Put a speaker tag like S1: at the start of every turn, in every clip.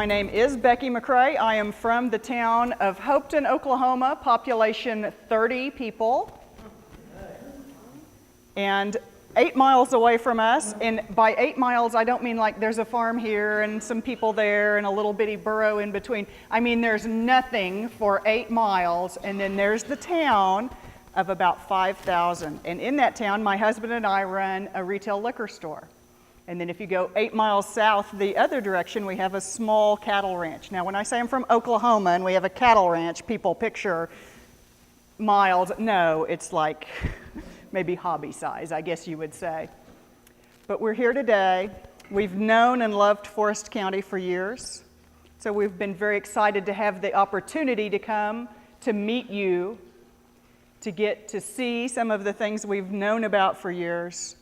S1: My name is Becky McCray. I am from the town of Hopeton, Oklahoma, population 30 people. And 8 miles away from us, and by 8 miles I don't mean like there's a farm here and some people there and a little bitty burrow in between. I mean there's nothing for 8 miles, and then there's the town of about 5,000. And in that town, my husband and I run a retail liquor store. And then if you go 8 miles south the other direction, we have a small cattle ranch. Now when I say I'm from Oklahoma and we have a cattle ranch, people picture miles. No, it's like maybe hobby size, I guess you would say. But we're here today. We've known and loved Forest County for years. So we've been very excited to have the opportunity to come to meet you, to get to see some of the things we've known about for years,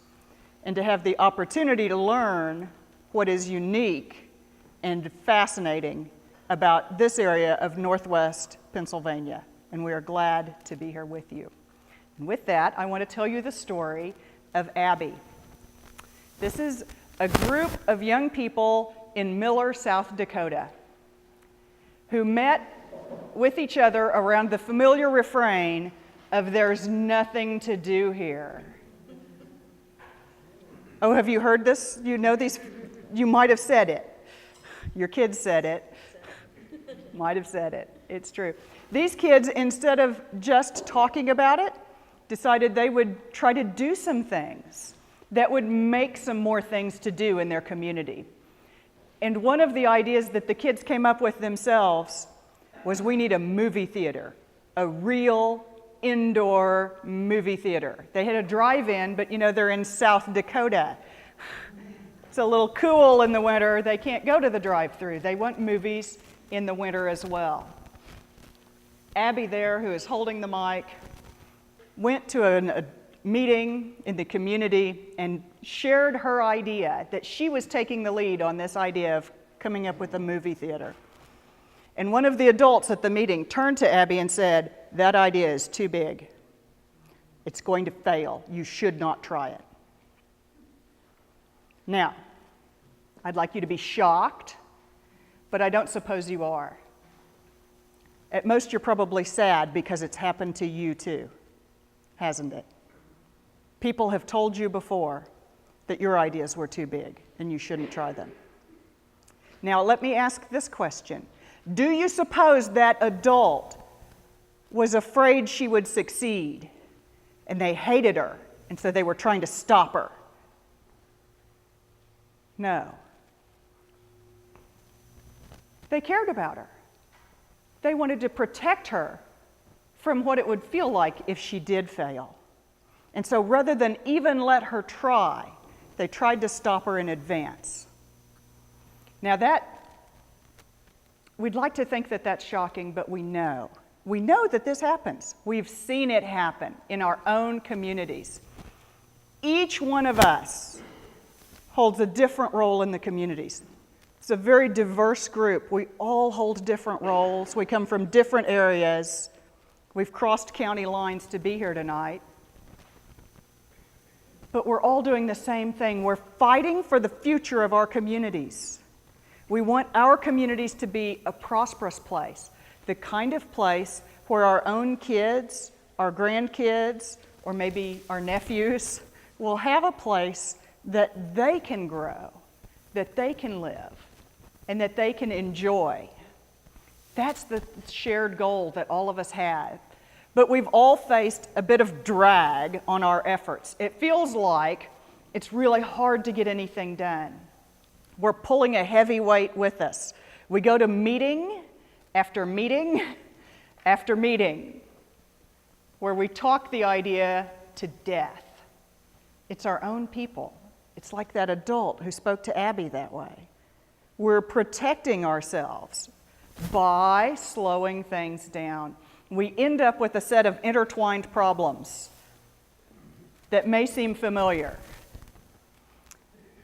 S1: and to have the opportunity to learn what is unique and fascinating about this area of Northwest Pennsylvania. And we are glad to be here with you. And with that, I want to tell you the story of Abby. This is a group of young people in Miller, South Dakota, who met with each other around the familiar refrain of "there's nothing to do here." Oh, have you heard this? You know these? You might have said it. Your kids said it. Might have said it. It's true. These kids, instead of just talking about it, decided they would try to do some things that would make some more things to do in their community. And one of the ideas that the kids came up with themselves was, we need a movie theater, a real indoor movie theater. They had a drive-in, but you know, they're in South Dakota. It's a little cool in the winter. They can't go to the drive-thru. They want movies in the winter as well. Abby there, who is holding the mic, went to a meeting in the community and shared her idea that she was taking the lead on this idea of coming up with a movie theater. And one of the adults at the meeting turned to Abby and said, "That idea is too big. It's going to fail. You should not try it." Now, I'd like you to be shocked, but I don't suppose you are. At most, you're probably sad because it's happened to you too, hasn't it? People have told you before that your ideas were too big and you shouldn't try them. Now, let me ask this question. Do you suppose that adult was afraid she would succeed and they hated her and so they were trying to stop her? No. They cared about her. They wanted to protect her from what it would feel like if she did fail. And so rather than even let her try, they tried to stop her in advance. Now we'd like to think that that's shocking, but we know. We know that this happens. We've seen it happen in our own communities. Each one of us holds a different role in the communities. It's a very diverse group. We all hold different roles. We come from different areas. We've crossed county lines to be here tonight. But we're all doing the same thing. We're fighting for the future of our communities. We want our communities to be a prosperous place, the kind of place where our own kids, our grandkids, or maybe our nephews will have a place that they can grow, that they can live, and that they can enjoy. That's the shared goal that all of us have. But we've all faced a bit of drag on our efforts. It feels like it's really hard to get anything done. We're pulling a heavy weight with us. We go to meeting after meeting after meeting where we talk the idea to death. It's our own people. It's like that adult who spoke to Abby that way. We're protecting ourselves by slowing things down. We end up with a set of intertwined problems that may seem familiar.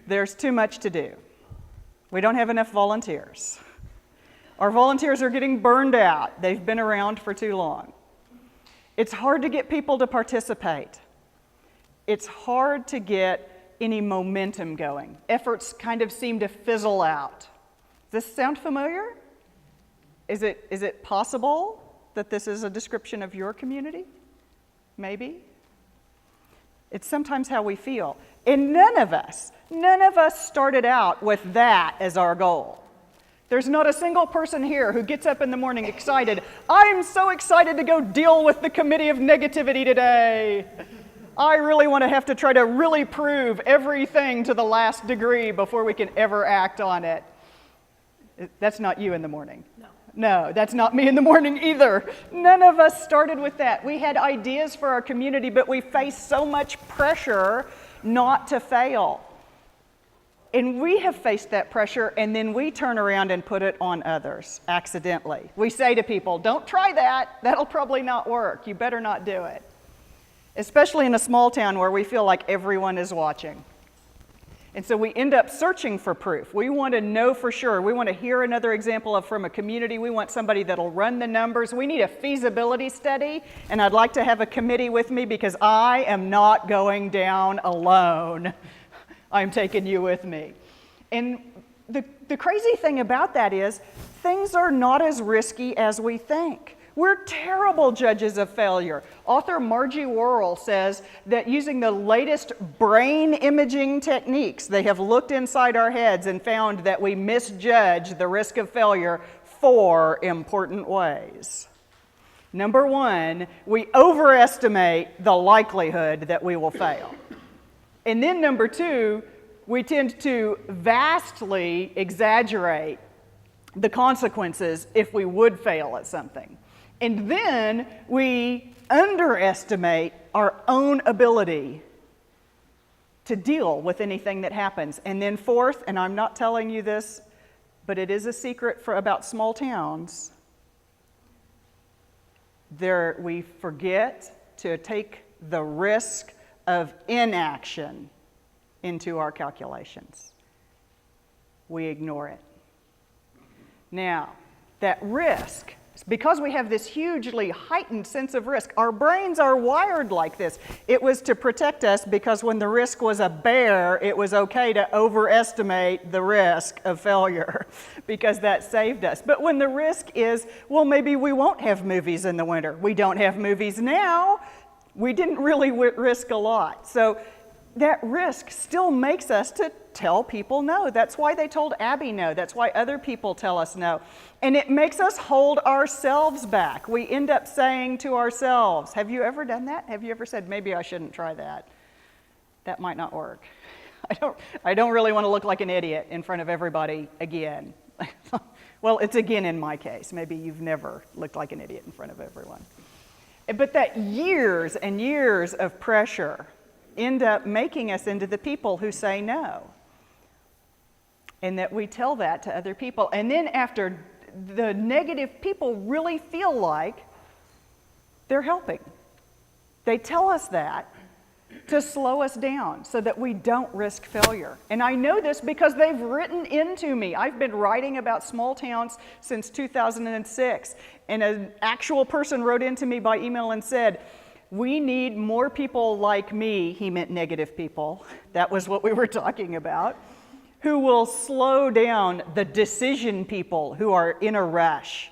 S1: There's too much to do. We don't have enough volunteers. Our volunteers are getting burned out. They've been around for too long. It's hard to get people to participate. It's hard to get any momentum going. Efforts kind of seem to fizzle out. this sound familiar? Is it possible that this is a description of your community? Maybe. It's sometimes how we feel. And none of us started out with that as our goal. There's not a single person here who gets up in the morning excited. I'm so excited to go deal with the committee of negativity today. I really want to have to try to really prove everything to the last degree before we can ever act on it. That's not you in the morning. No, that's not me in the morning either. None of us started with that. We had ideas for our community, but we faced so much pressure not to fail. And we have faced that pressure, and then we turn around and put it on others accidentally. We say to people, don't try that. That'll probably not work. You better not do it. Especially in a small town where we feel like everyone is watching. And so we end up searching for proof. We want to know for sure. We want to hear another example from a community. We want somebody that'll run the numbers. We need a feasibility study, and I'd like to have a committee with me because I am not going down alone. I'm taking you with me. And the crazy thing about that is things are not as risky as we think. We're terrible judges of failure. Author Margie Worrell says that using the latest brain imaging techniques, they have looked inside our heads and found that we misjudge the risk of failure 4 important ways. Number 1, we overestimate the likelihood that we will fail. And then number 2, we tend to vastly exaggerate the consequences if we would fail at something. And then we underestimate our own ability to deal with anything that happens. And then 4th, and I'm not telling you this, but it is a secret about small towns, we forget to take the risk of inaction into our calculations. We ignore it. Now, that risk, because we have this hugely heightened sense of risk, our brains are wired like this. It was to protect us because when the risk was a bear, it was okay to overestimate the risk of failure because that saved us. But when the risk is, well, maybe we won't have movies in the winter. We don't have movies now. We didn't really risk a lot. So that risk still makes us to tell people no. That's why they told Abby no. That's why other people tell us no. And it makes us hold ourselves back. We end up saying to ourselves, have you ever done that? Have you ever said, maybe I shouldn't try that? That might not work. I don't really want to look like an idiot in front of everybody again. Well, it's again in my case. Maybe you've never looked like an idiot in front of everyone. But that years and years of pressure end up making us into the people who say no. And that we tell that to other people. And then after, the negative people really feel like they're helping. They tell us that to slow us down so that we don't risk failure. And I know this because they've written into me. I've been writing about small towns since 2006. And an actual person wrote into me by email and said, we need more people like me, he meant negative people, that was what we were talking about, who will slow down the decision people who are in a rush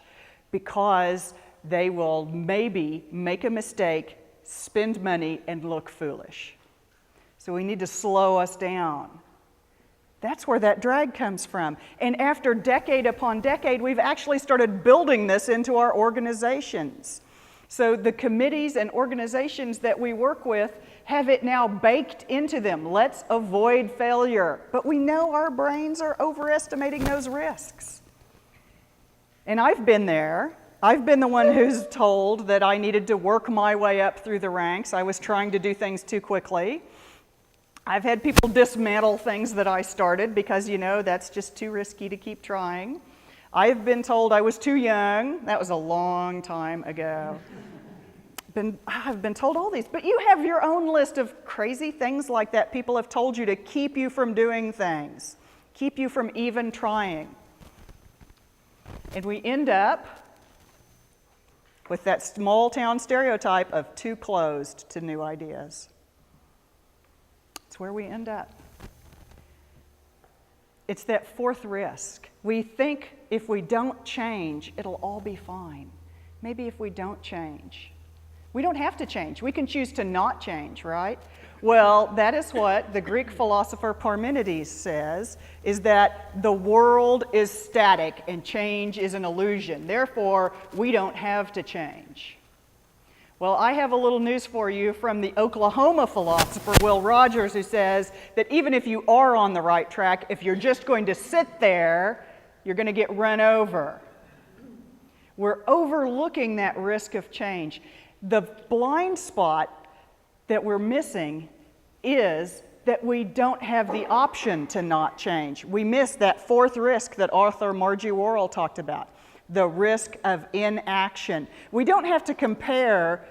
S1: because they will maybe make a mistake, spend money, and look foolish. So we need to slow us down. That's where that drag comes from. And after decade upon decade, we've actually started building this into our organizations. So the committees and organizations that we work with have it now baked into them. Let's avoid failure. But we know our brains are overestimating those risks. And I've been there. I've been the one who's told that I needed to work my way up through the ranks. I was trying to do things too quickly. I've had people dismantle things that I started because, that's just too risky to keep trying. I've been told I was too young. That was a long time ago. I've been told all these, but you have your own list of crazy things like that people have told you to keep you from doing things, keep you from even trying. And we end up with that small town stereotype of too closed to new ideas. It's where we end up. It's that fourth risk. We think if we don't change, it'll all be fine. Maybe if we don't change. We don't have to change. We can choose to not change, right? Well, that is what the Greek philosopher Parmenides says, is that the world is static and change is an illusion. Therefore, we don't have to change. Well, I have a little news for you from the Oklahoma philosopher Will Rogers, who says that even if you are on the right track, if you're just going to sit there, you're going to get run over. We're overlooking that risk of change. The blind spot that we're missing is that we don't have the option to not change. We miss that fourth risk that author Margie Worrell talked about, the risk of inaction. We don't have to compare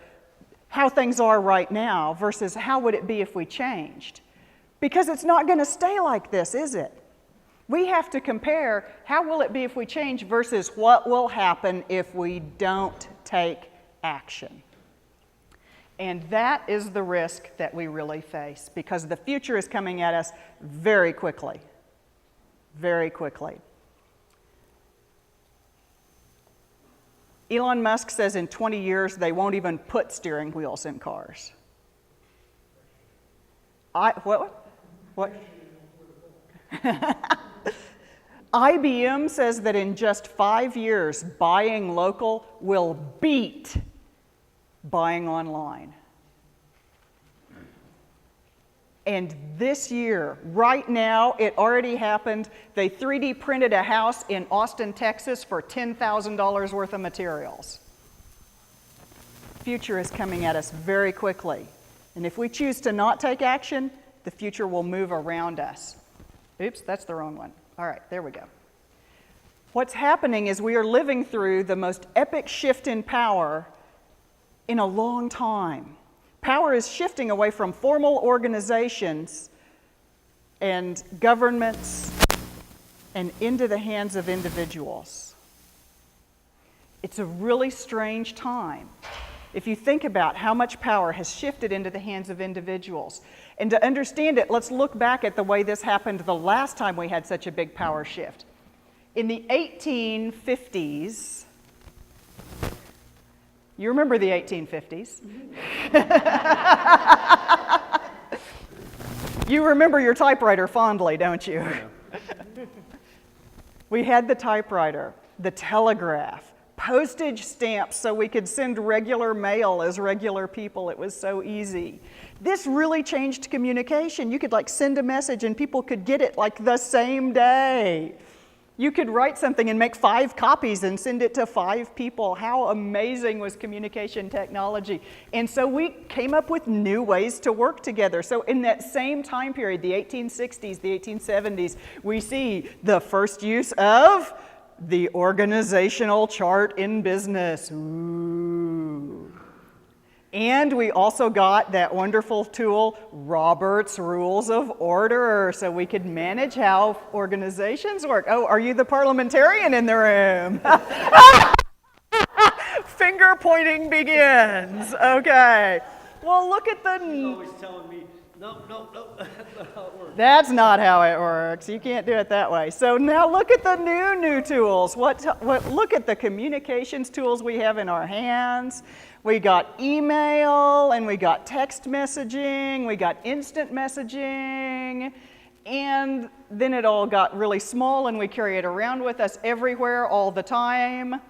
S1: how things are right now versus how would it be if we changed, because it's not going to stay like this, is it? We have to compare how will it be if we change versus what will happen if we don't take action. And that is the risk that we really face, because the future is coming at us very quickly, very quickly. Elon Musk says in 20 years they won't even put steering wheels in cars. What? IBM says that in just 5 years, buying local will beat buying online. And this year, right now, it already happened. They 3D printed a house in Austin, Texas for $10,000 worth of materials. Future is coming at us very quickly. And if we choose to not take action, the future will move around us. Oops, that's the wrong one. All right, there we go. What's happening is we are living through the most epic shift in power in a long time. Power is shifting away from formal organizations and governments and into the hands of individuals. It's a really strange time if you think about how much power has shifted into the hands of individuals. And to understand it, let's look back at the way this happened the last time we had such a big power shift. In the 1850s, you remember the 1850s? You remember your typewriter fondly, don't you? We had the typewriter, the telegraph, postage stamps so we could send regular mail as regular people. It was so easy. This really changed communication. You could send a message and people could get it the same day. You could write something and make 5 copies and send it to 5 people. How amazing was communication technology? And so we came up with new ways to work together. So in that same time period, the 1860s, the 1870s, we see the first use of the organizational chart in business. Ooh. And we also got that wonderful tool, Robert's Rules of Order, so we could manage how organizations work. Oh, are you the parliamentarian in the room? Finger pointing begins. Okay. Well, look at the...
S2: He's always telling me, no, that's not how it works.
S1: That's not how it works. You can't do it that way. So now look at the new tools. Look at the communications tools we have in our hands. We got email, and we got text messaging, we got instant messaging, and then it all got really small, and we carry it around with us everywhere all the time.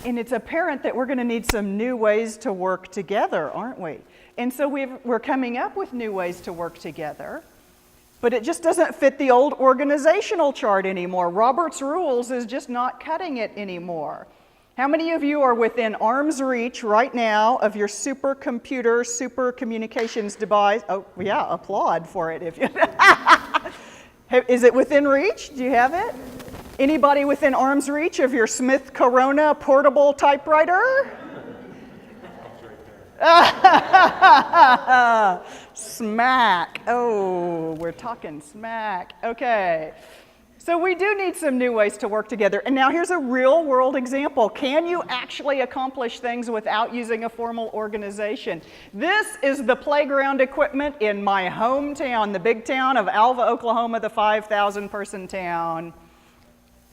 S1: And it's apparent that we're going to need some new ways to work together, aren't we? And so we're coming up with new ways to work together, but it just doesn't fit the old organizational chart anymore. Robert's Rules is just not cutting it anymore. How many of you are within arm's reach right now of your supercomputer, super communications device? Oh, yeah, applaud for it if you... Is it within reach? Do you have it? Anybody within arm's reach of your Smith Corona portable typewriter? Smack. Oh, we're talking smack. Okay. So we do need some new ways to work together. And now here's a real world example. Can you actually accomplish things without using a formal organization? This is the playground equipment in my hometown, the big town of Alva, Oklahoma, the 5,000 person town.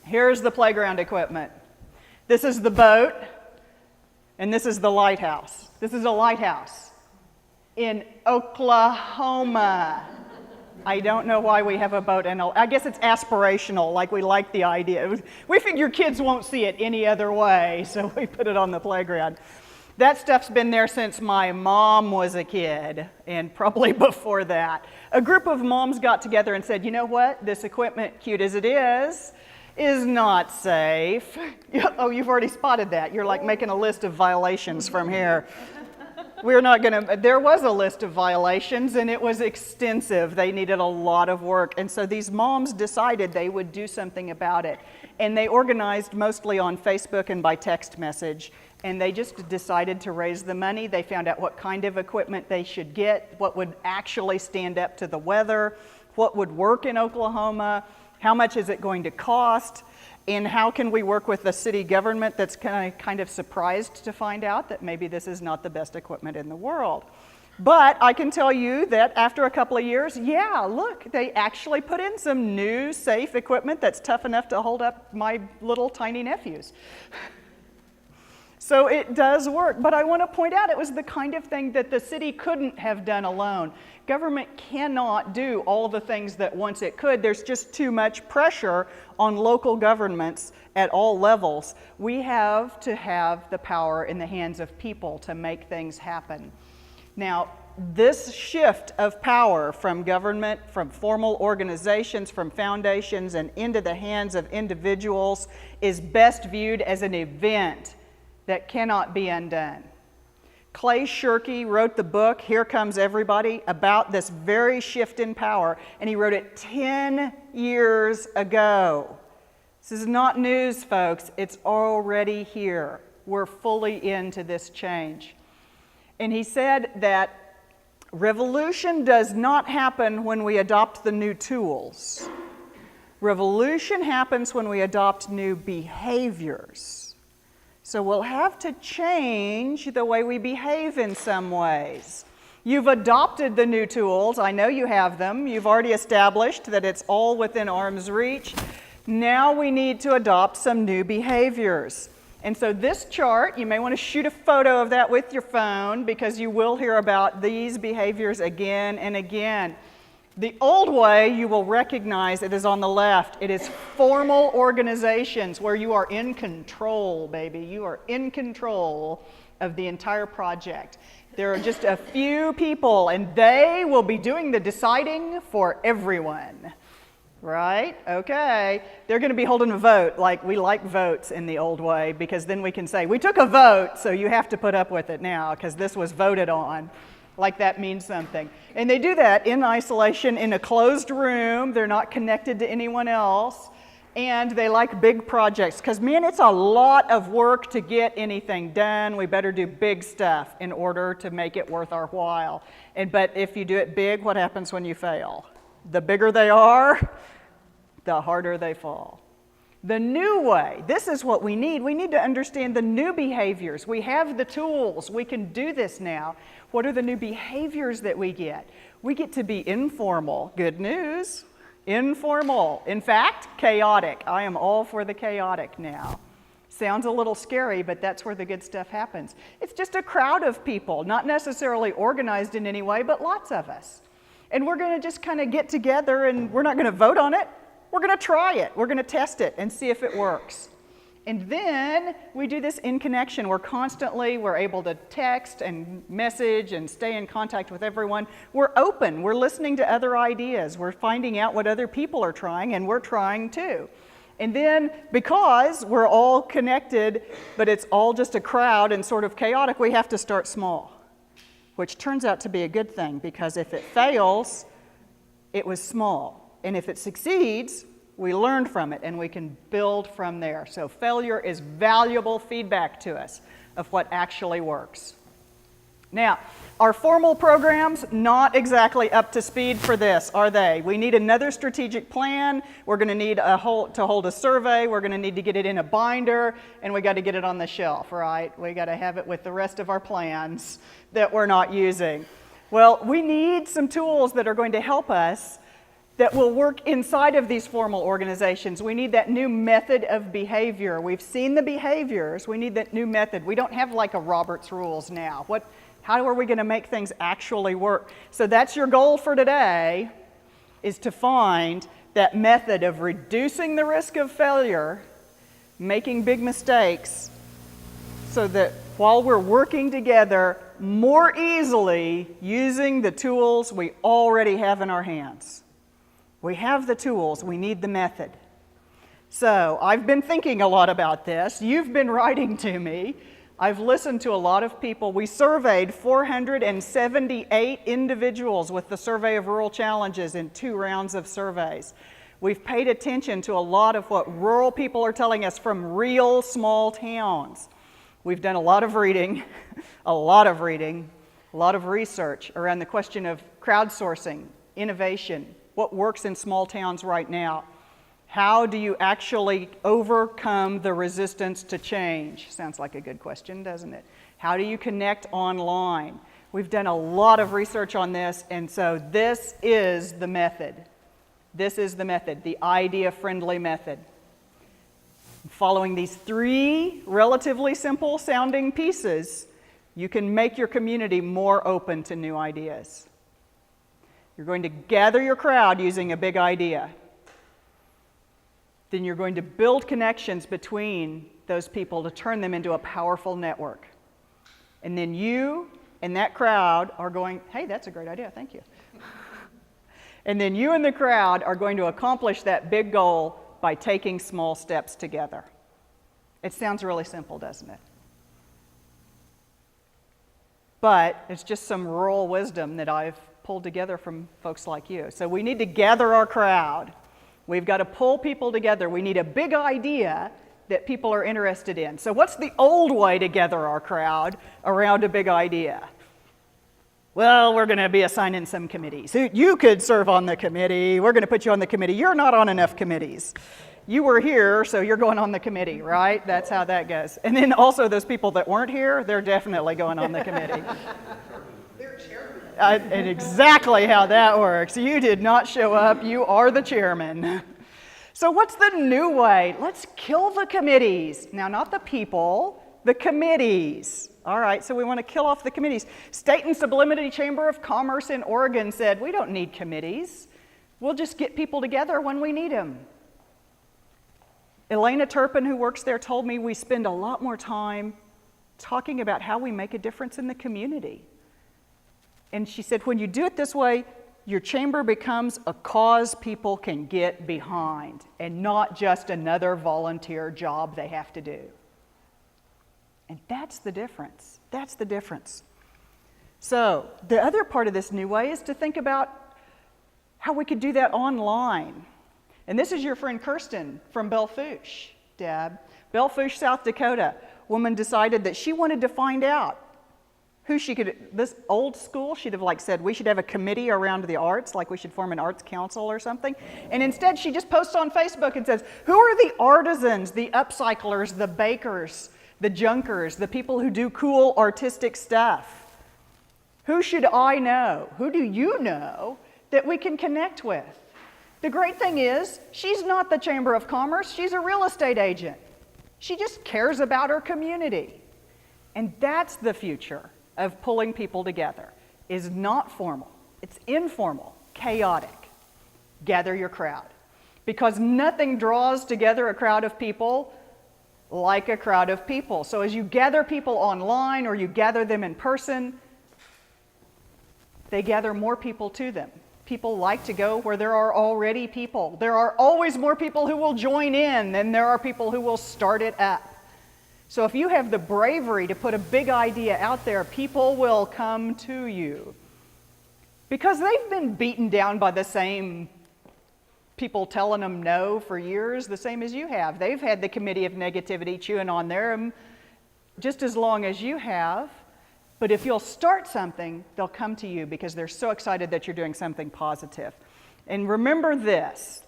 S1: Here's the playground equipment. This is the boat, and this is the lighthouse. This is a lighthouse in Oklahoma. I don't know why we have a boat, and I guess it's aspirational, like we like the idea. We figure kids won't see it any other way, so we put it on the playground. That stuff's been there since my mom was a kid, and probably before that. A group of moms got together and said, you know what, this equipment, cute as it is not safe. Oh, you've already spotted that. You're like making a list of violations from here. We're not going to, there was a list of violations, and it was extensive. They needed a lot of work. And so these moms decided they would do something about it. And they organized mostly on Facebook and by text message. And they just decided to raise the money. They found out what kind of equipment they should get, what would actually stand up to the weather, what would work in Oklahoma, how much is it going to cost, and how can we work with the city government that's kind of surprised to find out that maybe this is not the best equipment in the world. But I can tell you that after a couple of years, yeah, look, they actually put in some new safe equipment that's tough enough to hold up my little tiny nephews. So it does work, but I want to point out it was the kind of thing that the city couldn't have done alone. Government cannot do all the things that once it could. There's just too much pressure on local governments at all levels. We have to have the power in the hands of people to make things happen. Now, this shift of power from government, from formal organizations, from foundations, and into the hands of individuals is best viewed as an event that cannot be undone. Clay Shirky wrote the book, Here Comes Everybody, about this very shift in power, and he wrote it 10 years ago. This is not news, folks. It's already here. We're fully into this change. And he said that revolution does not happen when we adopt the new tools. Revolution happens when we adopt new behaviors. So we'll have to change the way we behave in some ways. You've adopted the new tools. I know you have them. You've already established that it's all within arm's reach. Now we need to adopt some new behaviors. And so this chart, you may want to shoot a photo of that with your phone because you will hear about these behaviors again and again. The old way, you will recognize it is on the left. It is formal organizations where you are in control, baby. You are in control of the entire project. There are just a few people, and they will be doing the deciding for everyone. Right? Okay. They're going to be holding a vote. Like, we like votes in the old way because then we can say, we took a vote, so you have to put up with it now because this was voted on. Like that means something. And they do that in isolation in a closed room. They're not connected to anyone else. And they like big projects because, man, it's a lot of work to get anything done. We better do big stuff in order to make it worth our while. But if you do it big, what happens when you fail? The bigger they are, the harder they fall. The new way, this is what we need. We need to understand the new behaviors. We have the tools. We can do this now. What are the new behaviors that we get? We get to be informal. Good news. Informal. In fact, chaotic. I am all for the chaotic now. Sounds a little scary, but that's where the good stuff happens. It's just a crowd of people, not necessarily organized in any way, but lots of us. And we're going to just kind of get together, and we're not going to vote on it. We're going to try it. We're going to test it and see if it works. And then we do this in connection. We're able to text and message and stay in contact with everyone. We're open. We're listening to other ideas. We're finding out what other people are trying, and we're trying too. And then because we're all connected, but it's all just a crowd and sort of chaotic, we have to start small, which turns out to be a good thing because if it fails, it was small. And if it succeeds, we learn from it and we can build from there. So failure is valuable feedback to us of what actually works. Now, our formal programs, not exactly up to speed for this, are they? We need another strategic plan. We're going to need to hold a survey. We're going to need to get it in a binder, and we got to get it on the shelf, right? We got to have it with the rest of our plans that we're not using. Well, we need some tools that are going to help us that will work inside of these formal organizations. We need that new method of behavior. We've seen the behaviors. We need that new method. We don't have like a Robert's Rules now. How are we going to make things actually work? So that's your goal for today, is to find that method of reducing the risk of failure, making big mistakes, so that while we're working together more easily using the tools we already have in our hands. We have the tools, we need the method. So I've been thinking a lot about this. You've been writing to me. I've listened to a lot of people. We surveyed 478 individuals with the Survey of Rural Challenges in 2 rounds of surveys. We've paid attention to a lot of what rural people are telling us from real small towns. We've done a lot of reading, a lot of research around the question of crowdsourcing, innovation, what works in small towns right now. How do you actually overcome the resistance to change? Sounds like a good question, doesn't it? How do you connect online? We've done a lot of research on this, and so this is the method. This is the method, the idea-friendly method. Following these 3 relatively simple sounding pieces, you can make your community more open to new ideas. You're going to gather your crowd using a big idea. Then you're going to build connections between those people to turn them into a powerful network. And then you and that crowd are going, hey, that's a great idea, thank you. And then you and the crowd are going to accomplish that big goal by taking small steps together. It sounds really simple, doesn't it? But it's just some rural wisdom that I've pulled together from folks like you. So we need to gather our crowd. We've got to pull people together. We need a big idea that people are interested in. So what's the old way to gather our crowd around a big idea? Well, we're going to be assigning some committees. You could serve on the committee. We're going to put you on the committee. You're not on enough committees. You were here, so you're going on the committee, right? That's how that goes. And then also those people that weren't here, they're definitely going on the committee.
S2: They're chairman.
S1: And exactly how that works. You did not show up. You are the chairman. So what's the new way? Let's kill the committees. Now, not the people, the committees. All right, so we want to kill off the committees. State and Sublimity Chamber of Commerce in Oregon said, we don't need committees. We'll just get people together when we need them. Elena Turpin, who works there, told me we spend a lot more time talking about how we make a difference in the community. And she said, when you do it this way, your chamber becomes a cause people can get behind and not just another volunteer job they have to do. And that's the difference. That's the difference. So the other part of this new way is to think about how we could do that online. And this is your friend Kirsten from Belle Fourche, Deb. Belle Fourche, South Dakota. Woman decided that she wanted to find out who she could, this old school, she'd have like said, we should have a committee around the arts, like we should form an arts council or something. And instead she just posts on Facebook and says, who are the artisans, the upcyclers, the bakers, the junkers, the people who do cool artistic stuff? Who should I know? Who do you know that we can connect with? The great thing is, she's not the Chamber of Commerce, she's a real estate agent. She just cares about her community. And that's the future of pulling people together, is not formal, it's informal, chaotic. Gather your crowd. Because nothing draws together a crowd of people like a crowd of people. So as you gather people online or you gather them in person, they gather more people to them. People like to go where there are already people. There are always more people who will join in than there are people who will start it up. So if you have the bravery to put a big idea out there, people will come to you. Because they've been beaten down by the same people telling them no for years, the same as you have. They've had the committee of negativity chewing on them just as long as you have. But if you'll start something, they'll come to you because they're so excited that you're doing something positive. And remember this.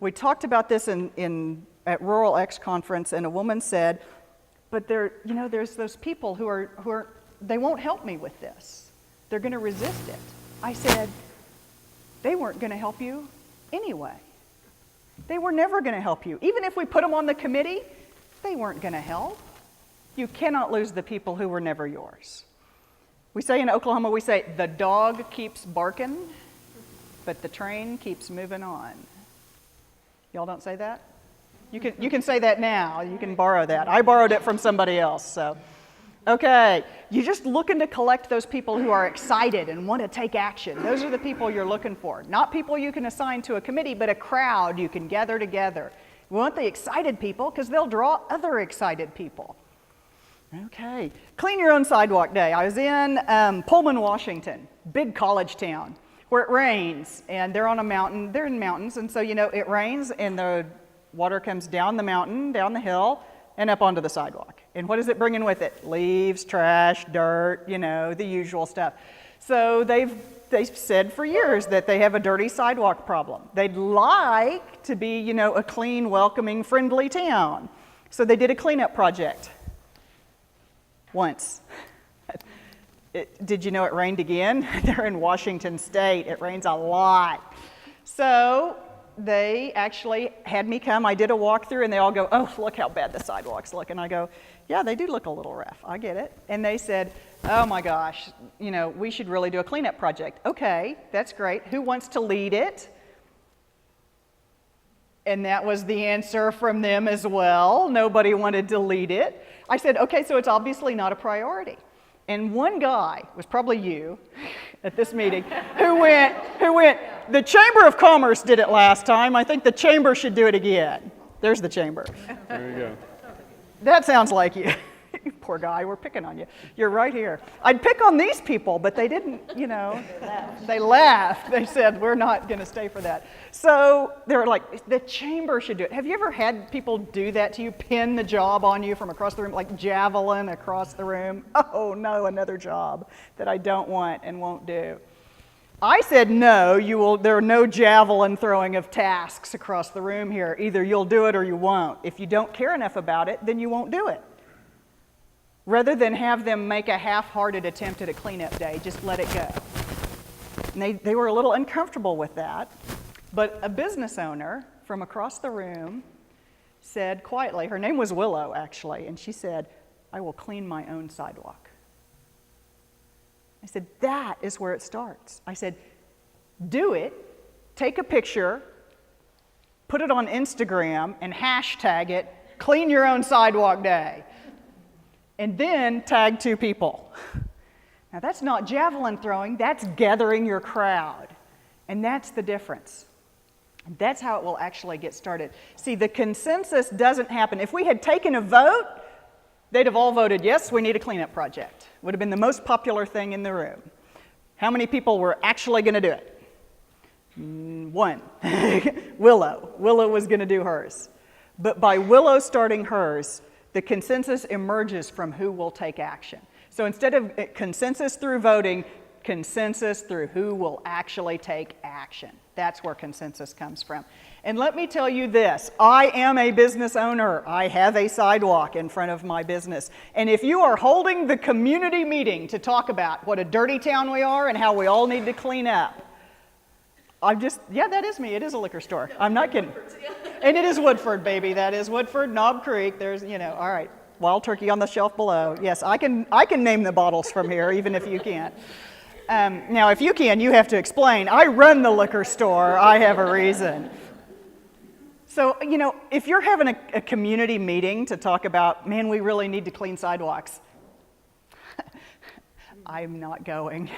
S1: We talked about this at Rural X Conference, and a woman said, but there's those people who are they won't help me with this. They're going to resist it. I said, they weren't going to help you anyway. They were never going to help you. Even if we put them on the committee, they weren't going to help. You cannot lose the people who were never yours. We say in Oklahoma, we say, the dog keeps barking, but the train keeps moving on. Y'all don't say that? You can say that now. You can borrow that. I borrowed it from somebody else, so. Okay, you're just looking to collect those people who are excited and want to take action. Those are the people you're looking for. Not people you can assign to a committee, but a crowd you can gather together. We want the excited people because they'll draw other excited people. Okay, clean your own sidewalk day. I was in Pullman, Washington, big college town, where it rains, and they're on a mountain. They're in mountains, and so, it rains, and the water comes down the mountain, down the hill, and up onto the sidewalk. And what is it bringing with it? Leaves, trash, dirt, the usual stuff. So they've said for years that they have a dirty sidewalk problem. They'd like to be, a clean, welcoming, friendly town. So they did a cleanup project. Once. Did you know it rained again? They're in Washington State. It rains a lot. So they actually had me come. I did a walkthrough, and they all go, oh, look how bad the sidewalks look. And I go, yeah, they do look a little rough. I get it. And they said, oh my gosh, we should really do a cleanup project. Okay, that's great. Who wants to lead it? And that was the answer from them as well. Nobody wanted to lead it. I said, okay, so it's obviously not a priority. And one guy, was probably you at this meeting, who went, the Chamber of Commerce did it last time. I think the Chamber should do it again. There's the Chamber.
S3: There you go.
S1: That sounds like you. Poor guy, we're picking on you. You're right here. I'd pick on these people, but they didn't, they laughed. They said, we're not going to stay for that. So they're like, the Chamber should do it. Have you ever had people do that to you, pin the job on you from across the room, like javelin across the room? Oh no, another job that I don't want and won't do. I said, no, there are no javelin throwing of tasks across the room here. Either you'll do it or you won't. If you don't care enough about it, then you won't do it. Rather than have them make a half-hearted attempt at a cleanup day, just let it go. And they were a little uncomfortable with that, but a business owner from across the room said quietly, her name was Willow actually, and she said, I will clean my own sidewalk. I said, that is where it starts. I said, do it, take a picture, put it on Instagram, and hashtag it, clean your own sidewalk day. And then tag 2 people. Now that's not javelin throwing, that's gathering your crowd. And that's the difference. And that's how it will actually get started. See, the consensus doesn't happen. If we had taken a vote, they'd have all voted, yes, we need a cleanup project. Would have been the most popular thing in the room. How many people were actually going to do it? 1. Willow. Willow was going to do hers. But by Willow starting hers, the consensus emerges from who will take action. So instead of consensus through voting, consensus through who will actually take action. That's where consensus comes from. And let me tell you this, I am a business owner. I have a sidewalk in front of my business. And if you are holding the community meeting to talk about what a dirty town we are and how we all need to clean up, yeah, that is me. It is a liquor store. I'm not kidding. And it is Woodford, baby. That is Woodford, Knob Creek. There's, all right, wild turkey on the shelf below. Yes, I can name the bottles from here, even if you can't. Now, if you can, you have to explain. I run the liquor store. I have a reason. So, if you're having a community meeting to talk about, man, we really need to clean sidewalks, I'm not going.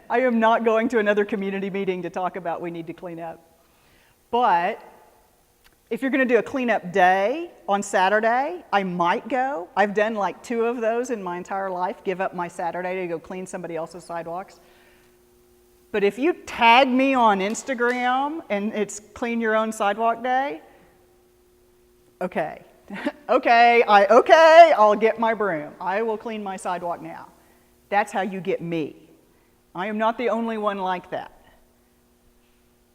S1: I am not going to another community meeting to talk about we need to clean up. But if you're going to do a cleanup day on Saturday, I might go. I've done like 2 of those in my entire life, give up my Saturday to go clean somebody else's sidewalks. But if you tag me on Instagram and it's clean your own sidewalk day, okay, Okay, I'll get my broom. I will clean my sidewalk now. That's how you get me. I am not the only one like that.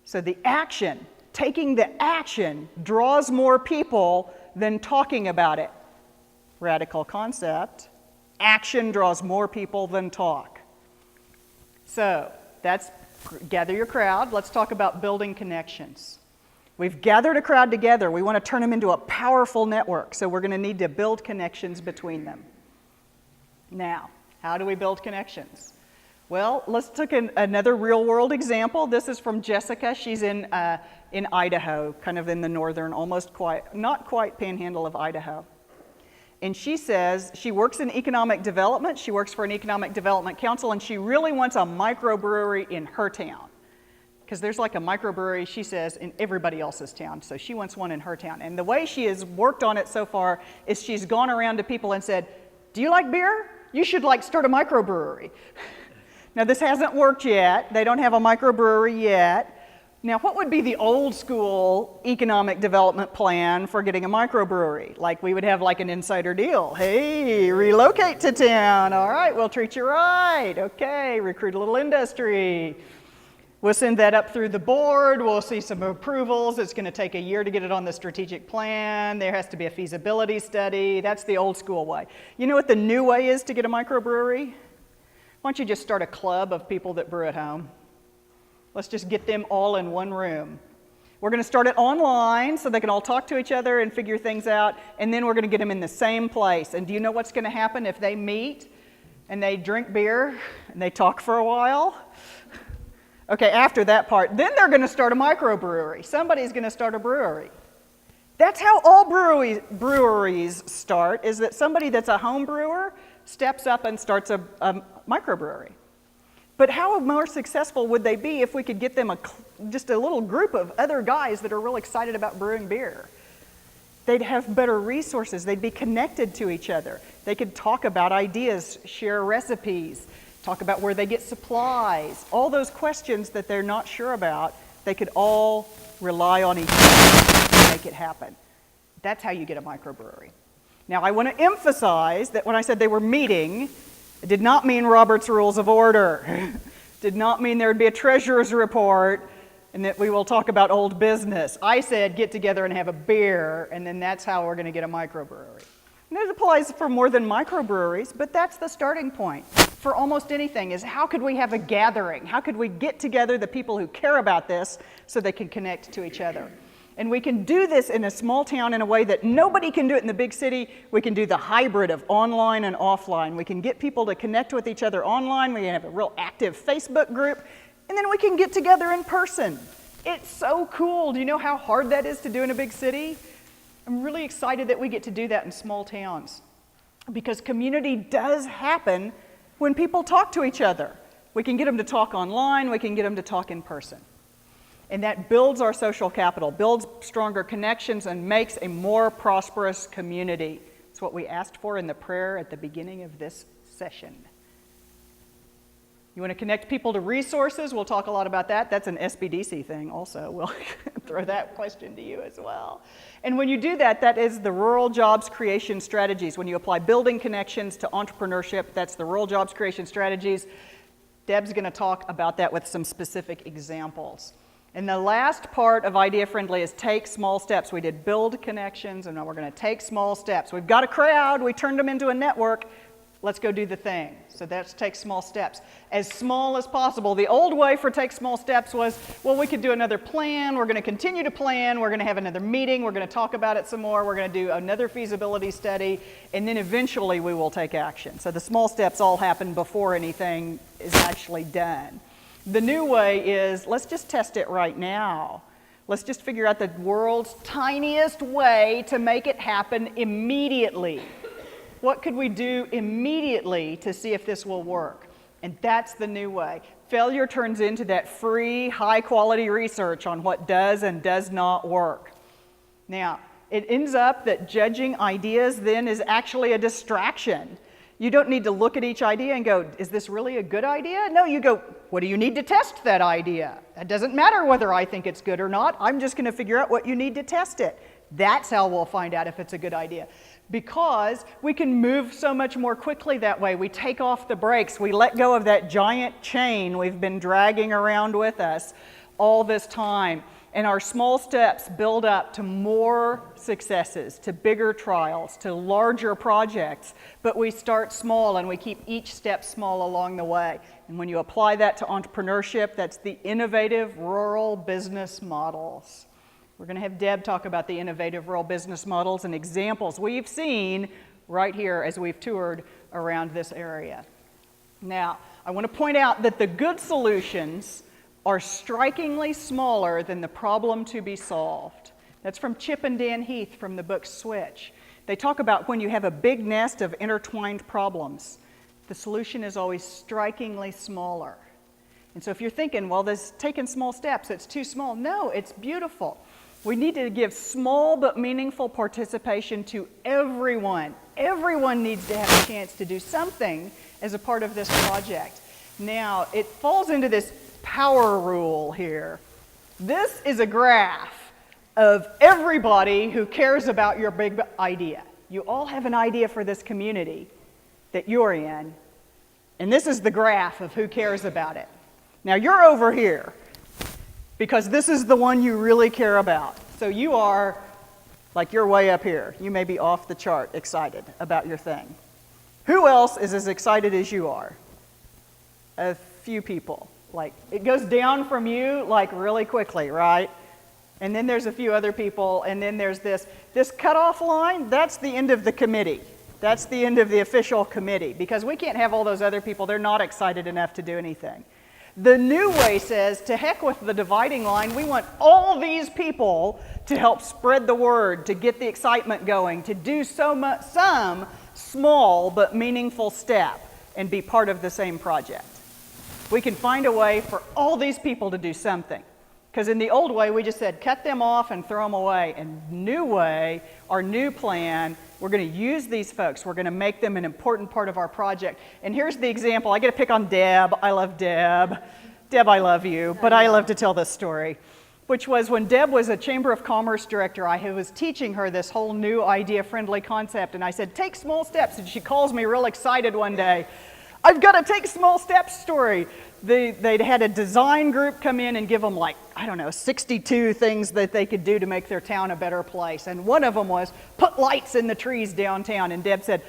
S1: So the action, taking the action, draws more people than talking about it. Radical concept. Action draws more people than talk. So that's gather your crowd. Let's talk about building connections. We've gathered a crowd together. We want to turn them into a powerful network, so we're going to need to build connections between them. Now, how do we build connections? Well, let's take another real-world example. This is from Jessica. She's in Idaho, kind of in the northern, not quite panhandle of Idaho. And she says she works in economic development. She works for an economic development council, and she really wants a microbrewery in her town. Because there's like a microbrewery, she says, in everybody else's town. So she wants one in her town. And the way she has worked on it so far is she's gone around to people and said, do you like beer? You should start a microbrewery. Now this hasn't worked yet. They don't have a microbrewery yet. Now what would be the old school economic development plan for getting a microbrewery? Like we would have an insider deal. Hey, relocate to town. All right, we'll treat you right. Okay, recruit a little industry. We'll send that up through the board. We'll see some approvals. It's going to take a year to get it on the strategic plan. There has to be a feasibility study. That's the old school way. You know what the new way is to get a microbrewery? Why don't you just start a club of people that brew at home? Let's just get them all in one room. We're going to start it online so they can all talk to each other and figure things out, and then we're going to get them in the same place. And do you know what's going to happen if they meet and they drink beer and they talk for a while? Okay, after that part, then they're going to start a microbrewery. Somebody's going to start a brewery. That's how all breweries start, is that somebody that's a home brewer steps up and starts a microbrewery. But how more successful would they be if we could get them just a little group of other guys that are real excited about brewing beer? They'd have better resources. They'd be connected to each other. They could talk about ideas, share recipes, talk about where they get supplies. All those questions that they're not sure about, they could all rely on each other to make it happen. That's how you get a microbrewery. Now, I want to emphasize that when I said they were meeting, it did not mean Robert's Rules of Order. Did not mean there would be a treasurer's report and that we will talk about old business. I said get together and have a beer, and then that's how we're going to get a microbrewery. And it applies for more than microbreweries, but that's the starting point for almost anything, is how could we have a gathering? How could we get together the people who care about this so they can connect to each other? And we can do this in a small town in a way that nobody can do it in the big city. We can do the hybrid of online and offline. We can get people to connect with each other online. We can have a real active Facebook group, and then we can get together in person. It's so cool. Do you know how hard that is to do in a big city? I'm really excited that we get to do that in small towns, because community does happen when people talk to each other. We can get them to talk online, we can get them to talk in person. And that builds our social capital, builds stronger connections, and makes a more prosperous community. It's what we asked for in the prayer at the beginning of this session. You want to connect people to resources? We'll talk a lot about that. That's an SBDC thing also. We'll throw that question to you as well. And when you do that, that is the rural jobs creation strategies. When you apply building connections to entrepreneurship, that's the rural jobs creation strategies. Deb's going to talk about that with some specific examples. And the last part of Idea Friendly is take small steps. We did build connections, and now we're going to take small steps. We've got a crowd. We turned them into a network. Let's go do the thing. So that's take small steps. As small as possible. The old way for take small steps was, well, we could do another plan. We're going to continue to plan. We're going to have another meeting. We're going to talk about it some more. We're going to do another feasibility study. And then eventually we will take action. So the small steps all happen before anything is actually done. The new way is, let's just test it right now. Let's just figure out the world's tiniest way to make it happen immediately. What could we do immediately to see if this will work? And that's the new way. Failure turns into that free, high-quality research on what does and does not work. Now, it ends up that judging ideas then is actually a distraction. You don't need to look at each idea and go, is this really a good idea? No, you go, what do you need to test that idea? It doesn't matter whether I think it's good or not. I'm just going to figure out what you need to test it. That's how we'll find out if it's a good idea. Because we can move so much more quickly that way. We take off the brakes. We let go of that giant chain we've been dragging around with us all this time. And our small steps build up to more successes, to bigger trials, to larger projects. But we start small and we keep each step small along the way. And when you apply that to entrepreneurship, that's the innovative rural business models. We're going to have Deb talk about the innovative rural business models and examples we've seen right here as we've toured around this area. Now, I want to point out that the good solutions are strikingly smaller than the problem to be solved. That's from Chip and Dan Heath from the book Switch. They talk about when you have a big nest of intertwined problems, the solution is always strikingly smaller. And so if you're thinking, well, this taking small steps, it's too small. No, it's beautiful. We need to give small but meaningful participation to everyone. Everyone needs to have a chance to do something as a part of this project. Now, it falls into this power rule here. This is a graph of everybody who cares about your big idea. You all have an idea for this community that you're in, and this is the graph of who cares about it. Now, you're over here, because this is the one you really care about. So you are, like you're way up here. You may be off the chart excited about your thing. Who else is as excited as you are? A few people. Like, it goes down from you, like, really quickly, right? And then there's a few other people, and then there's this cutoff line, that's the end of the committee. That's the end of the official committee, because we can't have all those other people. They're not excited enough to do anything. The new way says, to heck with the dividing line. We want all these people to help spread the word, to get the excitement going, to do some small but meaningful step and be part of the same project. We can find a way for all these people to do something. Because in the old way, we just said, cut them off and throw them away. And new way, our new plan, we're going to use these folks. We're going to make them an important part of our project. And here's the example. I get to pick on Deb. I love Deb. Deb, I love you, but I love to tell this story, which was when Deb was a Chamber of Commerce director, I was teaching her this whole new idea-friendly concept, and I said, take small steps. And she calls me real excited one day. I've got to take small steps story. They'd had a design group come in and give them 62 things that they could do to make their town a better place. And one of them was put lights in the trees downtown. And Deb said,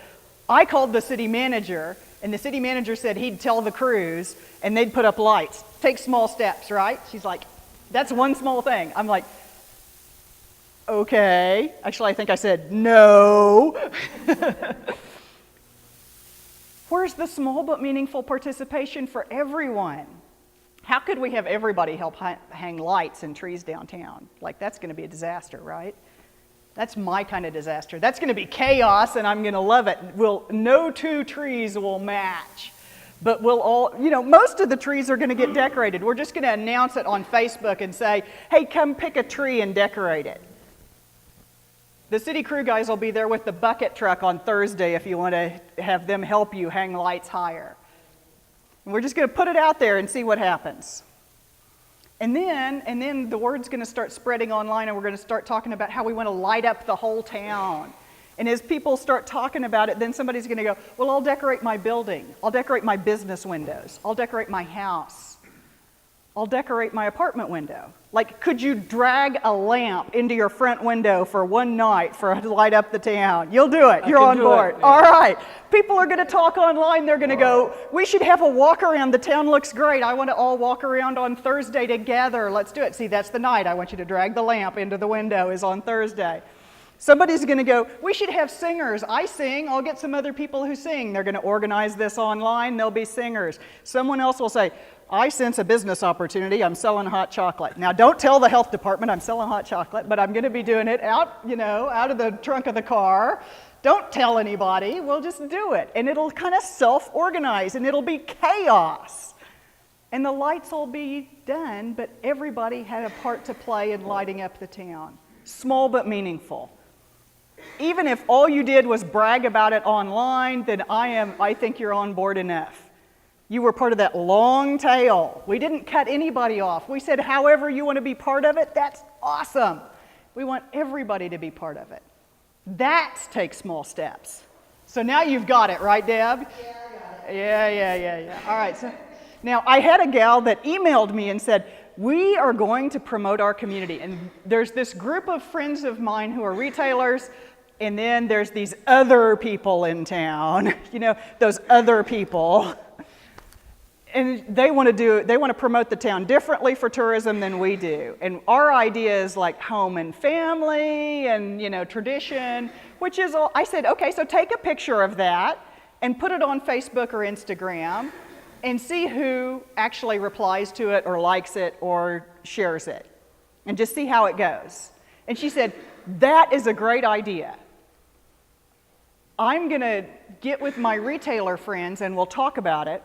S1: I called the city manager, and the city manager said he'd tell the crews, and they'd put up lights. Take small steps, right? She's like, that's one small thing. I'm like, okay. Actually, I think I said, no. Where's the small but meaningful participation for everyone? How could we have everybody help hang lights in trees downtown? Like, that's going to be a disaster, right? That's my kind of disaster. That's going to be chaos, and I'm going to love it. No two trees will match. But we'll all, most of the trees are going to get decorated. We're just going to announce it on Facebook and say, hey, come pick a tree and decorate it. The city crew guys will be there with the bucket truck on Thursday if you want to have them help you hang lights higher. And we're just going to put it out there and see what happens. And then the word's going to start spreading online, and we're going to start talking about how we want to light up the whole town. And as people start talking about it, then somebody's going to go, well, I'll decorate my building. I'll decorate my business windows. I'll decorate my house. I'll decorate my apartment window. Like, could you drag a lamp into your front window for one night to light up the town? You'll do it. You're on board.
S2: Yeah.
S1: All right. People are going to talk online. They're going to go, we should have a walk around. The town looks great. I want to all walk around on Thursday together. Let's do it. See, that's the night. I want you to drag the lamp into the window is on Thursday. Somebody's going to go, we should have singers. I sing. I'll get some other people who sing. They're going to organize this online. There'll be singers. Someone else will say, I sense a business opportunity. I'm selling hot chocolate. Now, don't tell the health department I'm selling hot chocolate, but I'm going to be doing it out of the trunk of the car. Don't tell anybody. We'll just do it. And it'll kind of self-organize, and it'll be chaos. And the lights will be done, but everybody had a part to play in lighting up the town. Small but meaningful. Even if all you did was brag about it online, then I think you're on board enough. You were part of that long tail. We didn't cut anybody off. We said, however you want to be part of it, that's awesome. We want everybody to be part of it. That's take small steps. So now you've got it, right, Deb?
S3: Yeah, I got it.
S1: Yeah. All right, so now I had a gal that emailed me and said, we are going to promote our community. And there's this group of friends of mine who are retailers, and then there's these other people in town, those other people. And they want to promote the town differently for tourism than we do. And our idea is like home and family and, tradition, which is all. I said, okay, so take a picture of that and put it on Facebook or Instagram and see who actually replies to it or likes it or shares it. And just see how it goes. And she said, that is a great idea. I'm going to get with my retailer friends and we'll talk about it.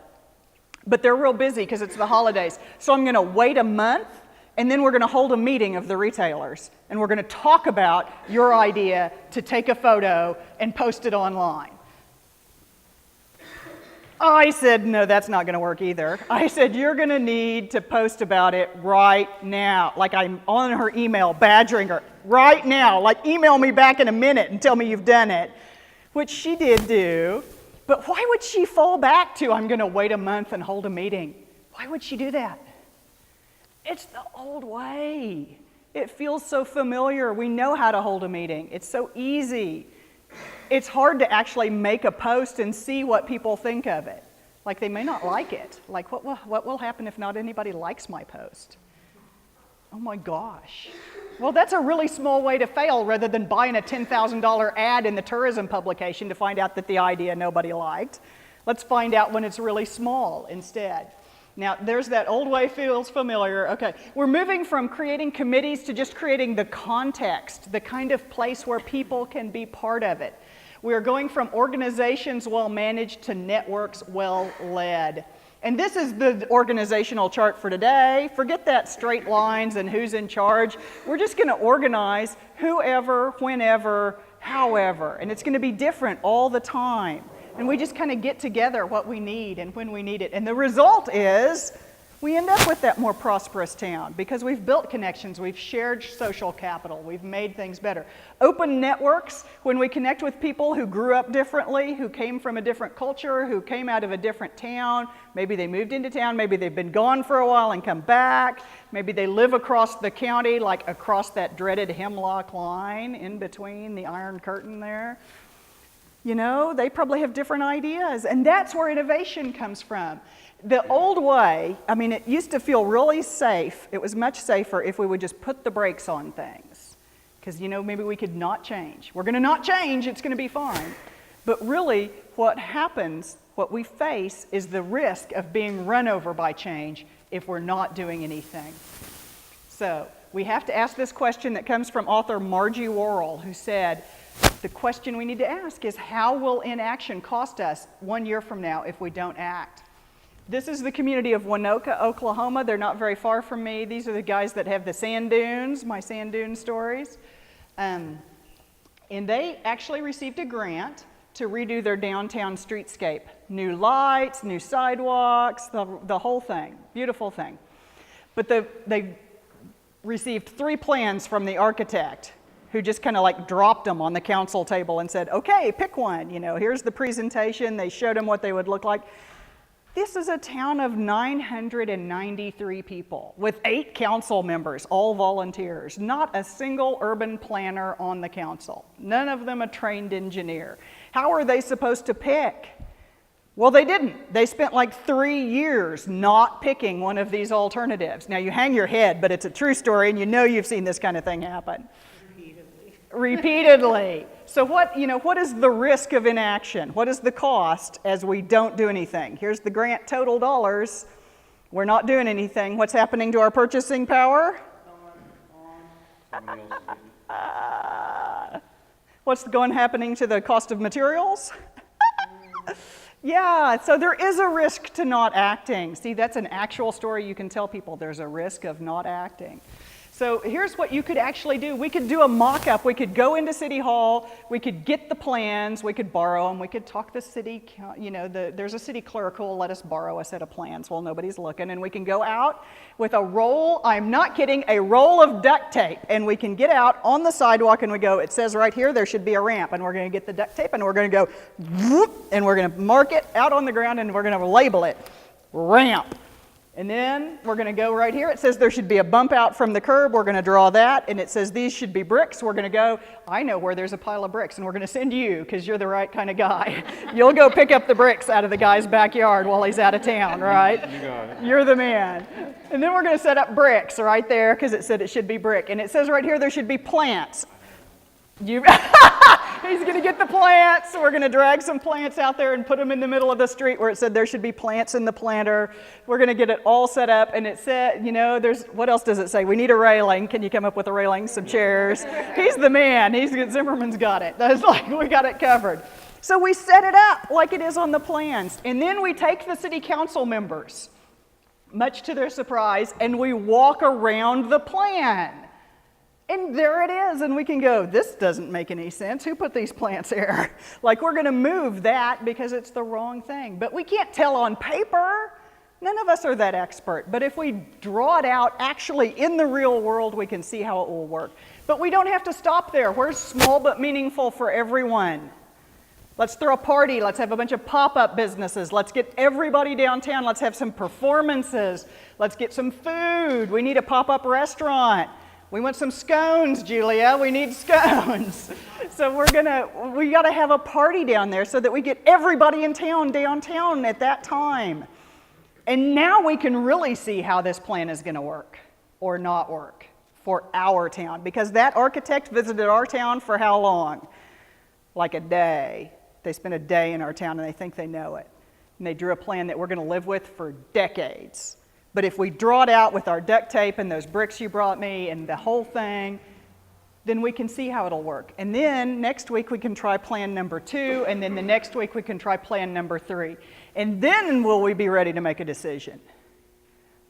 S1: But they're real busy because it's the holidays. So I'm going to wait a month, and then we're going to hold a meeting of the retailers. And we're going to talk about your idea to take a photo and post it online. I said, no, that's not going to work either. I said, you're going to need to post about it right now. Like I'm on her email, badgering her, right now. Like email me back in a minute and tell me you've done it, which she did do. But why would she fall back to, I'm going to wait a month and hold a meeting? Why would she do that? It's the old way. It feels so familiar. We know how to hold a meeting. It's so easy. It's hard to actually make a post and see what people think of it. Like they may not like it. Like what will happen if not anybody likes my post? Oh my gosh. Well, that's a really small way to fail rather than buying a $10,000 ad in the tourism publication to find out that the idea nobody liked. Let's find out when it's really small instead. Now, there's that old way feels familiar. Okay, we're moving from creating committees to just creating the context, the kind of place where people can be part of it. We are going from organizations well managed to networks well led. And this is the organizational chart for today. Forget that straight lines and who's in charge. We're just going to organize whoever, whenever, however. And it's going to be different all the time. And we just kind of get together what we need and when we need it. And the result is we end up with that more prosperous town because we've built connections, we've shared social capital, we've made things better. Open networks, when we connect with people who grew up differently, who came from a different culture, who came out of a different town, maybe they moved into town, maybe they've been gone for a while and come back, maybe they live across the county, like across that dreaded Hemlock line in between the Iron Curtain there. They probably have different ideas, and that's where innovation comes from. The old way, it used to feel really safe. It was much safer if we would just put the brakes on things. Because, maybe we could not change. We're going to not change, it's going to be fine. But really, what happens, what we face, is the risk of being run over by change if we're not doing anything. So, we have to ask this question that comes from author Margie Worrell, who said, the question we need to ask is, how will inaction cost us 1 year from now if we don't act? This is the community of Winoka, Oklahoma. They're not very far from me. These are the guys that have the sand dunes, my sand dune stories. And they actually received a grant to redo their downtown streetscape. New lights, new sidewalks, the whole thing. Beautiful thing. But they received 3 plans from the architect, who just kind of like dropped them on the council table and said, okay, pick one. Here's the presentation. They showed them what they would look like. This is a town of 993 people with 8 council members, all volunteers. Not a single urban planner on the council. None of them a trained engineer. How are they supposed to pick? Well, they didn't. They spent like 3 years not picking one of these alternatives. Now, you hang your head, but it's a true story, and you've seen this kind of thing happen. Repeatedly. So what is the risk of inaction? What is the cost as we don't do anything? Here's the grant total dollars. We're not doing anything. What's happening to our purchasing power? What's happening to the cost of materials? Yeah, so there is a risk to not acting. See, that's an actual story you can tell people. There's a risk of not acting. So here's what you could actually do. We could do a mock-up. We could go into City Hall. We could get the plans. We could borrow them. We could talk the city, there's a city clerk who will let us borrow a set of plans while nobody's looking. And we can go out with a roll, I'm not kidding, a roll of duct tape. And we can get out on the sidewalk and we go, it says right here there should be a ramp. And we're going to get the duct tape and we're going to go, whoop, and we're going to mark it out on the ground and we're going to label it, ramp. And then we're going to go right here. It says there should be a bump out from the curb. We're going to draw that. And it says these should be bricks. We're going to go, I know where there's a pile of bricks. And we're going to send you, because you're the right kind of guy. You'll go pick up the bricks out of the guy's backyard while he's out of town, right? You got it. You're the man. And then we're going to set up bricks right there, because it said it should be brick. And it says right here there should be plants. He's going to get the plants. We're going to drag some plants out there and put them in the middle of the street where it said there should be plants in the planter. We're going to get it all set up. And it said, what else does it say? We need a railing. Can you come up with a railing? Some chairs. He's the man. Zimmerman's got it. That's like, we got it covered. So we set it up like it is on the plans. And then we take the city council members, much to their surprise, and we walk around the plan. And there it is, and we can go, this doesn't make any sense. Who put these plants here? Like, we're going to move that because it's the wrong thing. But we can't tell on paper. None of us are that expert. But if we draw it out actually in the real world, we can see how it will work. But we don't have to stop there. We're small but meaningful for everyone. Let's throw a party. Let's have a bunch of pop-up businesses. Let's get everybody downtown. Let's have some performances. Let's get some food. We need a pop-up restaurant. We want some scones, Julia. We need scones. So we got to have a party down there so that we get everybody in town downtown at that time. And now we can really see how this plan is going to work or not work for our town. Because that architect visited our town for how long? Like a day. They spent a day in our town and they think they know it. And they drew a plan that we're going to live with for decades. But if we draw it out with our duct tape and those bricks you brought me and the whole thing, then we can see how it'll work. And then next week we can try plan number 2, and then the next week we can try plan number 3. And then will we be ready to make a decision?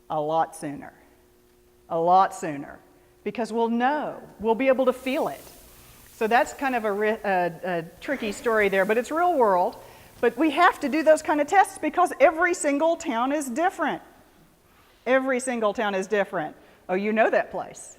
S1: A lot sooner. A lot sooner. Because we'll know. We'll be able to feel it. So that's kind of a tricky story there, but it's real world. But we have to do those kind of tests because every single town is different. Every single town is different. Oh, you know that place.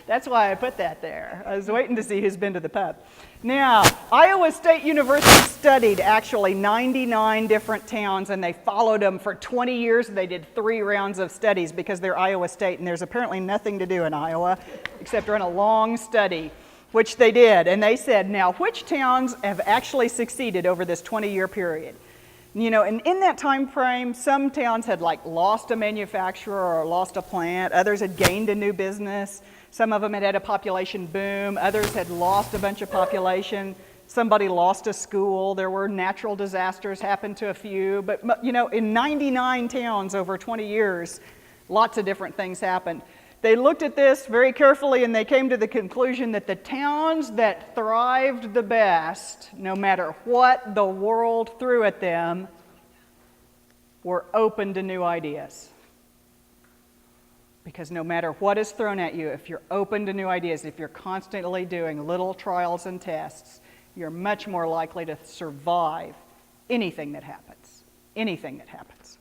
S1: That's why I put that there. I was waiting to see who's been to the pub. Now, Iowa State University studied actually 99 different towns, and they followed them for 20 years. They did 3 rounds of studies because they're Iowa State, and there's apparently nothing to do in Iowa except run a long study, which they did. And they said, now, which towns have actually succeeded over this 20-year period? And in that time frame, some towns had lost a manufacturer or lost a plant. Others had gained a new business. Some of them had had a population boom. Others had lost a bunch of population. Somebody lost a school. There were natural disasters happened to a few. But, in 99 towns over 20 years, lots of different things happened. They looked at this very carefully and they came to the conclusion that the towns that thrived the best, no matter what the world threw at them, were open to new ideas. Because no matter what is thrown at you, if you're open to new ideas, if you're constantly doing little trials and tests, you're much more likely to survive anything that happens. Anything that happens.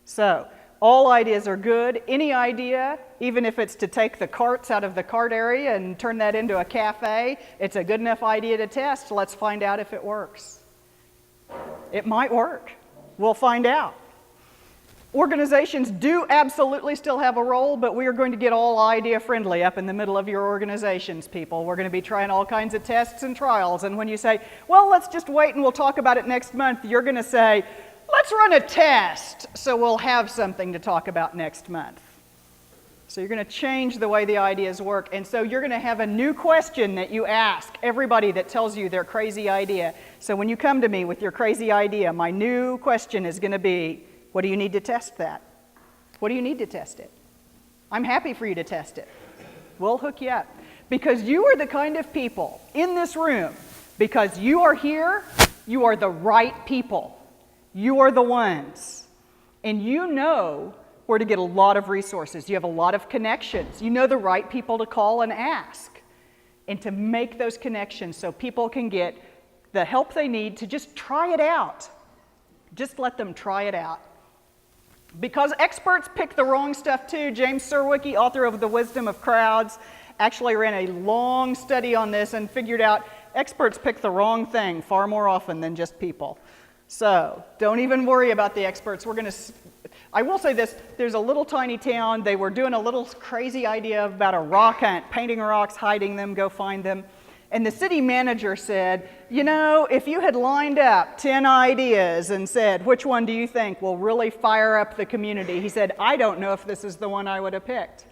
S1: So, all ideas are good. Any idea, even if it's to take the carts out of the cart area and turn that into a cafe, it's a good enough idea to test. Let's find out if it works. It might work. We'll find out. Organizations do absolutely still have a role, but we are going to get all idea friendly up in the middle of your organizations, people. We're going to be trying all kinds of tests and trials. And when you say, well, let's just wait and we'll talk about it next month, you're going to say, let's run a test so we'll have something to talk about next month. So you're going to change the way the ideas work. And so you're going to have a new question that you ask everybody that tells you their crazy idea. So when you come to me with your crazy idea, my new question is going to be, what do you need to test that? What do you need to test it? I'm happy for you to test it. We'll hook you up. Because you are the kind of people in this room, because you are here, you are the right people. You are the ones. And you know where to get a lot of resources. You have a lot of connections. You know the right people to call and ask, and to make those connections so people can get the help they need to just try it out. Just let them try it out. Because experts pick the wrong stuff too. James Surowiecki, author of The Wisdom of Crowds, actually ran a long study on this and figured out experts pick the wrong thing far more often than just people. So don't even worry about the experts. I will say this, there's a little tiny town, they were doing a little crazy idea about a rock hunt, painting rocks, hiding them, go find them. And the city manager said, you know, if you had lined up 10 ideas and said, which one do you think will really fire up the community? He said, I don't know if this is the one I would have picked.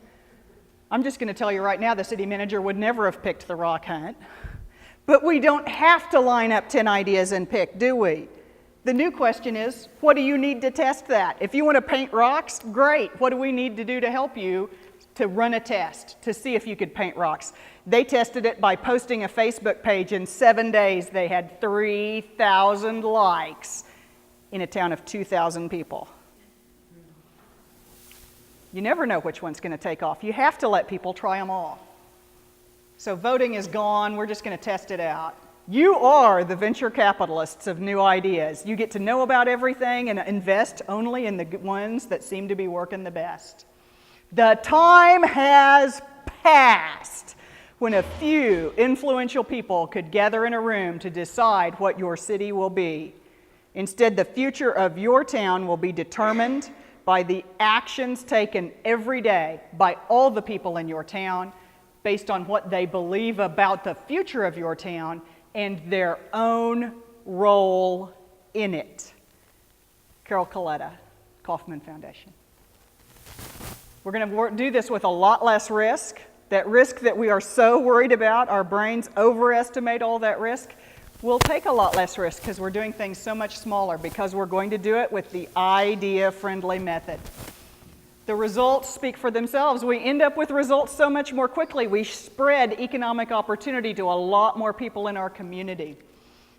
S1: I'm just going to tell you right now, the city manager would never have picked the rock hunt. But we don't have to line up 10 ideas and pick, do we? The new question is, what do you need to test that? If you want to paint rocks, great. What do we need to do to help you to run a test to see if you could paint rocks? They tested it by posting a Facebook page. In 7 days, they had 3,000 likes in a town of 2,000 people. You never know which one's going to take off. You have to let people try them all. So voting is gone. We're just going to test it out. You are the venture capitalists of new ideas. You get to know about everything and invest only in the ones that seem to be working the best. The time has passed when a few influential people could gather in a room to decide what your city will be. Instead, the future of your town will be determined by the actions taken every day by all the people in your town based on what they believe about the future of your town and their own role in it. Carol Coletta, Kauffman Foundation. We're going to do this with a lot less risk. That risk that we are so worried about, our brains overestimate all that risk. We'll take a lot less risk because we're doing things so much smaller, because we're going to do it with the idea-friendly method. The results speak for themselves. We end up with results so much more quickly. We spread economic opportunity to a lot more people in our community.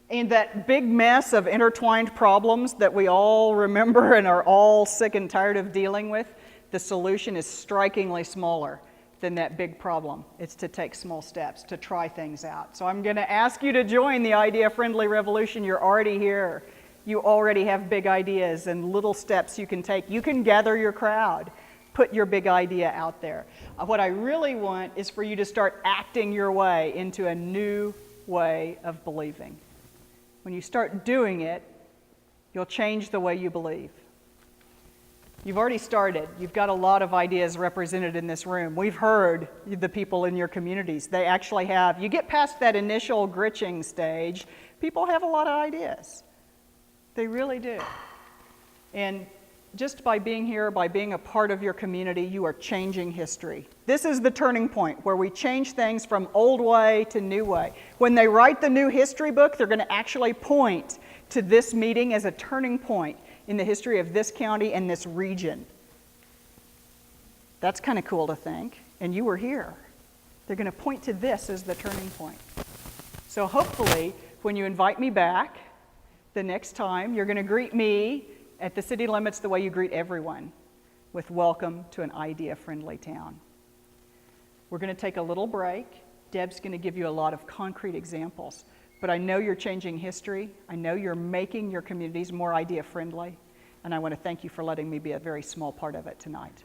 S1: And that big mess of intertwined problems that we all remember and are all sick and tired of dealing with, the solution is strikingly smaller than that big problem. It's to take small steps, to try things out. So I'm going to ask you to join the idea-friendly revolution. You're already here. You already have big ideas and little steps you can take. You can gather your crowd, put your big idea out there. What I really want is for you to start acting your way into a new way of believing. When you start doing it, you'll change the way you believe. You've already started. You've got a lot of ideas represented in this room. We've heard the people in your communities. They actually have, you get past that initial gritching stage, people have a lot of ideas. They really do. And just by being here, by being a part of your community, you are changing history. This is the turning point where we change things from old way to new way. When they write the new history book, they're going to actually point to this meeting as a turning point in the history of this county and this region. That's kind of cool to think, and you were here. They're going to point to this as the turning point. So hopefully, when you invite me back the next time, you're going to greet me at the city limits the way you greet everyone, with welcome to an idea-friendly town. We're going to take a little break. Deb's going to give you a lot of concrete examples. But I know you're changing history. I know you're making your communities more idea-friendly. And I want to thank you for letting me be a very small part of it tonight.